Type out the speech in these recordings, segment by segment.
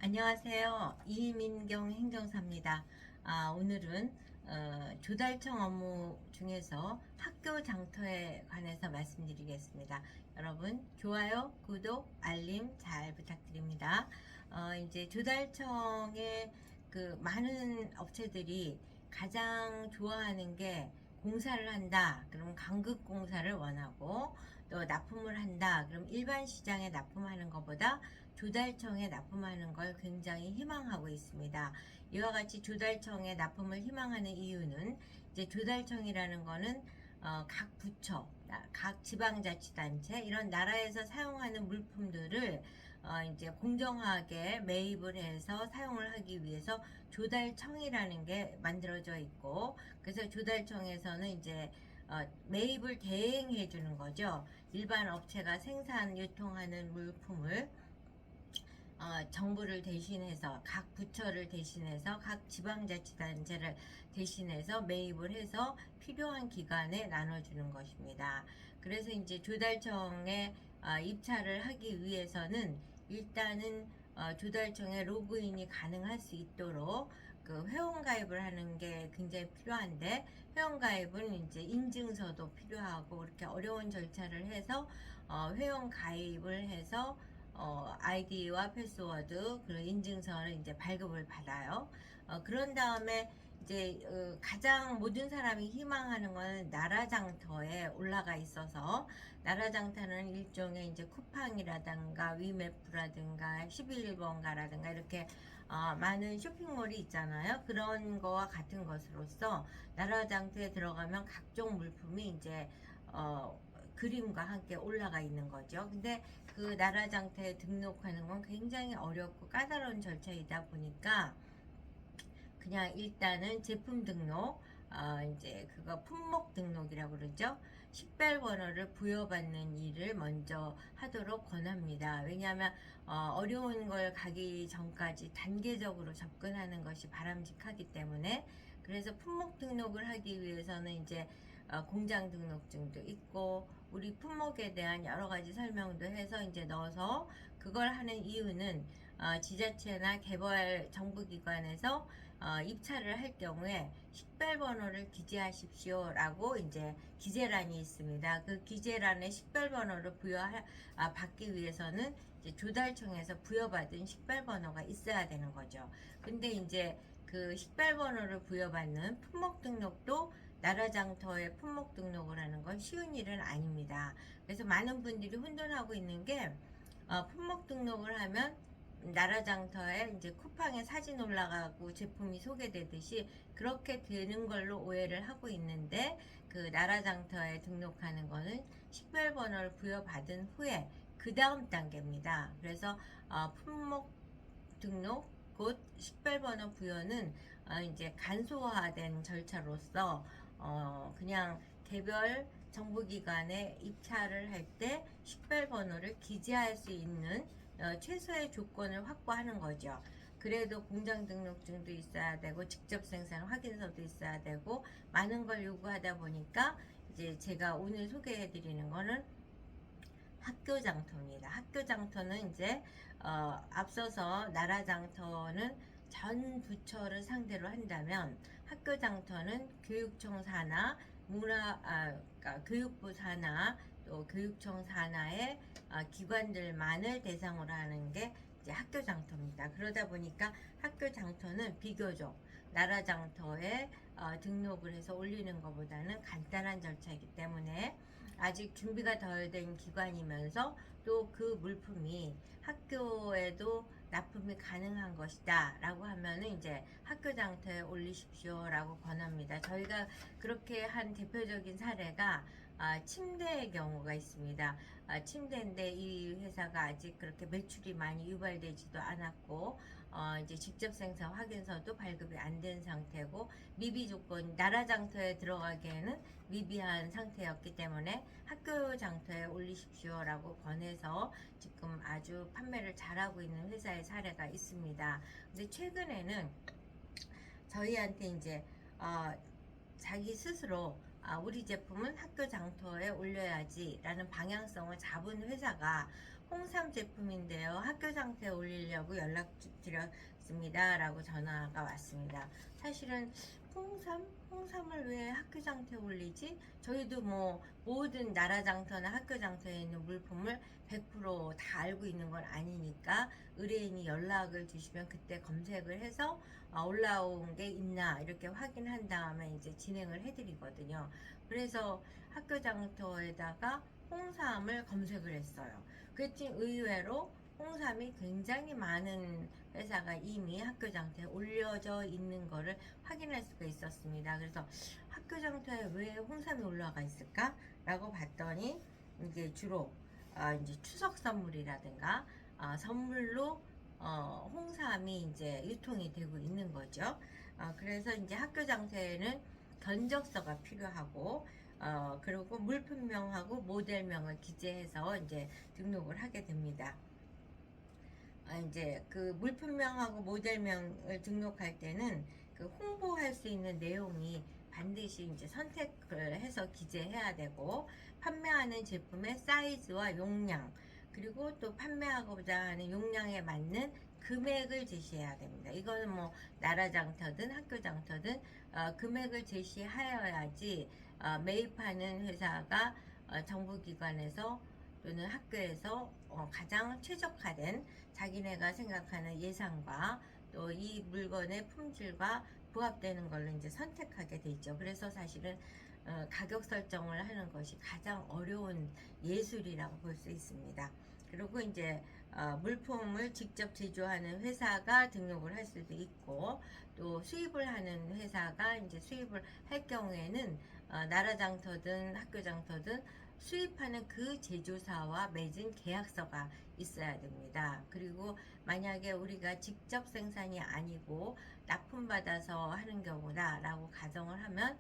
안녕하세요. 이민경 행정사입니다. 오늘은 조달청 업무 중에서 학교 장터에 관해서 말씀드리겠습니다. 여러분, 좋아요, 구독, 알림 잘 부탁드립니다. 이제 조달청의 그 많은 업체들이 가장 좋아하는 게 공사를 한다. 그럼 간급 공사를 원하고, 또 납품을 한다. 그럼 일반 시장에 납품하는 것보다 조달청에 납품하는 걸 굉장히 희망하고 있습니다. 이와 같이 조달청에 납품을 희망하는 이유는 이제 조달청이라는 거는 각 부처, 각 지방자치단체 이런 나라에서 사용하는 물품들을 이제 공정하게 매입을 해서 사용을 하기 위해서 조달청이라는 게 만들어져 있고, 그래서 조달청에서는 이제 매입을 대행해 주는 거죠. 일반 업체가 생산 유통하는 물품을 정부를 대신해서 각 부처를 대신해서 각 지방자치단체를 대신해서 매입을 해서 필요한 기관에 나눠주는 것입니다. 그래서 이제 조달청에 입찰을 하기 위해서는 일단은 조달청에 로그인이 가능할 수 있도록 그 회원가입을 하는 게 굉장히 필요한데, 회원가입은 이제 인증서도 필요하고 그렇게 어려운 절차를 해서 회원가입을 해서 아이디와 패스워드 그리고 인증서를 이제 발급을 받아요. 그런 다음에 이제 가장 모든 사람이 희망하는 건 나라장터에 올라가 있어서, 나라장터는 일종의 이제 쿠팡이라든가 위메프라든가 11번가라든가 이렇게 많은 쇼핑몰이 있잖아요. 그런 거와 같은 것으로서 나라장터에 들어가면 각종 물품이 이제 그림과 함께 올라가 있는 거죠. 근데 그 나라장터에 등록하는 건 굉장히 어렵고 까다로운 절차이다 보니까 그냥 일단은 제품 등록, 이제 그거 품목 등록이라고 그러죠. 식별 번호를 부여받는 일을 먼저 하도록 권합니다. 왜냐하면 어려운 걸 가기 전까지 단계적으로 접근하는 것이 바람직하기 때문에. 그래서 품목 등록을 하기 위해서는 이제 공장 등록증도 있고 우리 품목에 대한 여러 가지 설명도 해서 이제 넣어서, 그걸 하는 이유는 지자체나 개발 정부기관에서 입찰을 할 경우에 식별번호를 기재하십시오라고 이제 기재란이 있습니다. 그 기재란에 식별번호를 받기 위해서는 이제 조달청에서 부여받은 식별번호가 있어야 되는 거죠. 근데 이제 그 식별번호를 부여받는 품목 등록도 나라장터에 품목 등록을 하는 건 쉬운 일은 아닙니다. 그래서 많은 분들이 혼돈하고 있는 게 품목 등록을 하면 나라장터에 이제 쿠팡에 사진 올라가고 제품이 소개되듯이 그렇게 되는 걸로 오해를 하고 있는데, 그 나라장터에 등록하는 거는 식별번호를 부여받은 후에 그 다음 단계입니다. 그래서 품목 등록 곧 식별번호 부여는 이제 간소화된 절차로서 그냥 개별 정부기관에 입찰을 할 때 식별번호를 기재할 수 있는 최소의 조건을 확보하는 거죠. 그래도 공장 등록증도 있어야 되고 직접 생산 확인서도 있어야 되고 많은 걸 요구하다 보니까 이제 제가 오늘 소개해 드리는 거는 학교 장터입니다. 학교 장터는 이제 앞서서 나라 장터는 전 부처를 상대로 한다면, 학교 장터는 교육청 산하, 그러니까 교육부 산하, 또 교육청 산하의 기관들만을 대상으로 하는 게 이제 학교 장터입니다. 그러다 보니까 학교 장터는 비교적 나라 장터에 등록을 해서 올리는 것보다는 간단한 절차이기 때문에 아직 준비가 덜 된 기관이면서 또 그 물품이 학교에도 납품이 가능한 것이다 라고 하면은 이제 학교 장터에 올리십시오 라고 권합니다. 저희가 그렇게 한 대표적인 사례가 침대의 경우가 있습니다. 침대인데 이 회사가 아직 그렇게 매출이 많이 유발되지도 않았고 이제 직접 생산 확인서도 발급이 안 된 상태고 미비 조건, 나라 장터에 들어가기에는 미비한 상태였기 때문에 학교 장터에 올리십시오 라고 권해서 지금 아주 판매를 잘하고 있는 회사의 사례가 있습니다. 근데 최근에는 저희한테 이제 자기 스스로 우리 제품은 학교 장터에 올려야지 라는 방향성을 잡은 회사가 홍삼 제품인데요. 학교 장터에 올리려고 연락드렸습니다. 라고 전화가 왔습니다. 사실은 홍삼을 왜 학교 장터에 올리지? 저희도 뭐 모든 나라 장터나 학교 장터에 있는 물품을 100%다 알고 있는 건 아니니까 의뢰인이 연락을 주시면 그때 검색을 해서 올라온 게 있나 이렇게 확인한 다음에 이제 진행을 해드리거든요. 그래서 학교 장터에다가 홍삼을 검색을 했어요. 그랬더니 의외로 홍삼이 굉장히 많은 회사가 이미 학교 장터에 올려져 있는 거를 확인할 수가 있었습니다. 그래서 학교 장터에 왜 홍삼이 올라가 있을까? 라고 봤더니 이게 주로 이제 추석 선물이라든가 선물로 홍삼이 이제 유통이 되고 있는 거죠. 그래서 이제 학교 장터에는 견적서가 필요하고 그리고 물품명하고 모델명을 기재해서 이제 등록을 하게 됩니다. 이제 그 물품명하고 모델명을 등록할 때는 그 홍보할 수 있는 내용이 반드시 이제 선택을 해서 기재해야 되고, 판매하는 제품의 사이즈와 용량, 그리고 또 판매하고자 하는 용량에 맞는 금액을 제시해야 됩니다. 이거는 뭐 나라 장터든 학교 장터든 금액을 제시하여야지 매입하는 회사가 정부기관에서 또는 학교에서 가장 최적화된 자기네가 생각하는 예산과 또 이 물건의 품질과 부합되는 걸로 이제 선택하게 되죠. 그래서 사실은 가격 설정을 하는 것이 가장 어려운 예술이라고 볼 수 있습니다. 그리고 이제 물품을 직접 제조하는 회사가 등록을 할 수도 있고, 또 수입을 하는 회사가 이제 수입을 할 경우에는 나라 장터든 학교 장터든 수입하는 그 제조사와 맺은 계약서가 있어야 됩니다. 그리고 만약에 우리가 직접 생산이 아니고 납품받아서 하는 경우다 라고 가정을 하면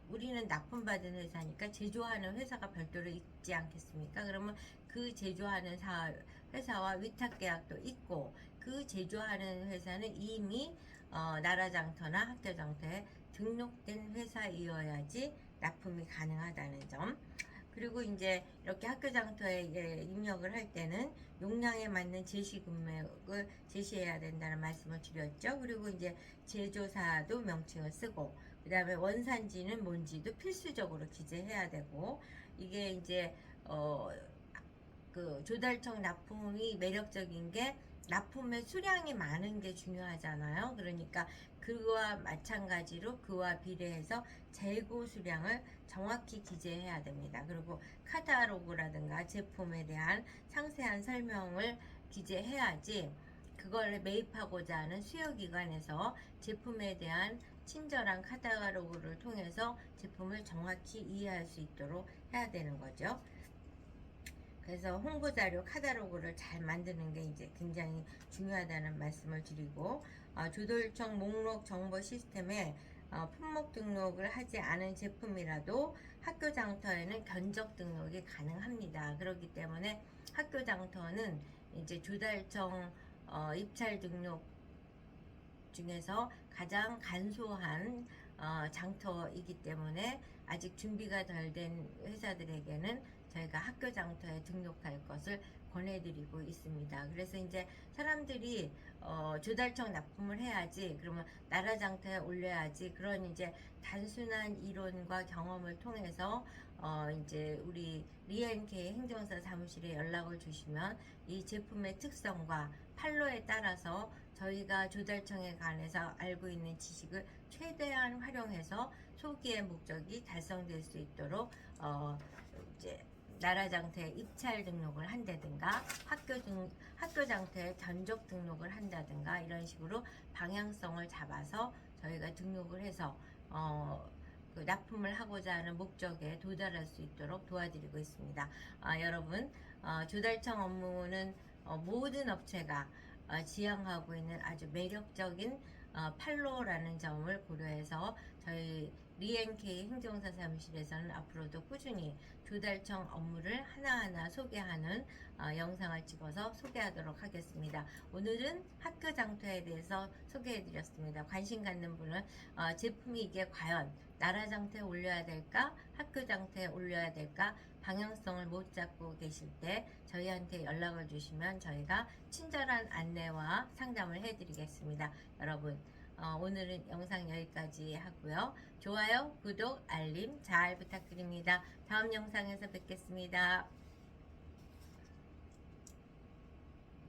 우리는 납품받은 회사니까 제조하는 회사가 별도로 있지 않겠습니까? 그러면 그 제조하는 회사와 위탁계약도 있고, 그 제조하는 회사는 이미 나라 장터나 학교 장터에 등록된 회사이어야지 납품이 가능하다는 점. 그리고 이제 이렇게 학교 장터에 입력을 할 때는 용량에 맞는 제시 금액을 제시해야 된다는 말씀을 드렸죠. 그리고 이제 제조사도 명칭을 쓰고, 그 다음에 원산지는 뭔지도 필수적으로 기재해야 되고, 이게 이제 그 조달청 납품이 매력적인 게 납품의 수량이 많은 게 중요하잖아요. 그러니까 그와 마찬가지로 그와 비례해서 재고 수량을 정확히 기재해야 됩니다. 그리고 카탈로그라든가 제품에 대한 상세한 설명을 기재해야지 그걸 매입하고자 하는 수요기관에서 제품에 대한 친절한 카탈로그를 통해서 제품을 정확히 이해할 수 있도록 해야 되는 거죠. 그래서 홍보자료 카탈로그를 잘 만드는 게 이제 굉장히 중요하다는 말씀을 드리고, 조달청 목록 정보 시스템에 품목 등록을 하지 않은 제품이라도 학교 장터에는 견적 등록이 가능합니다. 그렇기 때문에 학교 장터는 이제 조달청 입찰 등록 중에서 가장 간소한 장터이기 때문에 아직 준비가 덜 된 회사들에게는 저희가 학교 장터에 등록할 것을 권해드리고 있습니다. 그래서 이제 사람들이 조달청 납품을 해야지, 그러면 나라 장터에 올려야지, 그런 이제 단순한 이론과 경험을 통해서 이제 우리 리앤케이 행정사 사무실에 연락을 주시면 이 제품의 특성과 판로에 따라서 저희가 조달청에 관해서 알고 있는 지식을 최대한 활용해서 소기의 목적이 달성될 수 있도록 이제 나라 장터에 입찰 등록을 한다든가 학교 장터에 견적 등록을 한다든가 이런 식으로 방향성을 잡아서 저희가 등록을 해서 그 납품을 하고자 하는 목적에 도달할 수 있도록 도와드리고 있습니다. 여러분, 조달청 업무는 모든 업체가 지향하고 있는 아주 매력적인 판로라는 점을 고려해서 저희 리앤케이 행정사 사무실에서는 앞으로도 꾸준히 조달청 업무를 하나하나 소개하는 영상을 찍어서 소개하도록 하겠습니다. 오늘은 학교 장터에 대해서 소개해드렸습니다. 관심 갖는 분은 제품이 이게 과연 나라 장터에 올려야 될까, 학교 장터에 올려야 될까 방향성을 못 잡고 계실 때 저희한테 연락을 주시면 저희가 친절한 안내와 상담을 해드리겠습니다. 여러분, 오늘은 영상 여기까지 하고요. 좋아요, 구독, 알림 잘 부탁드립니다. 다음 영상에서 뵙겠습니다.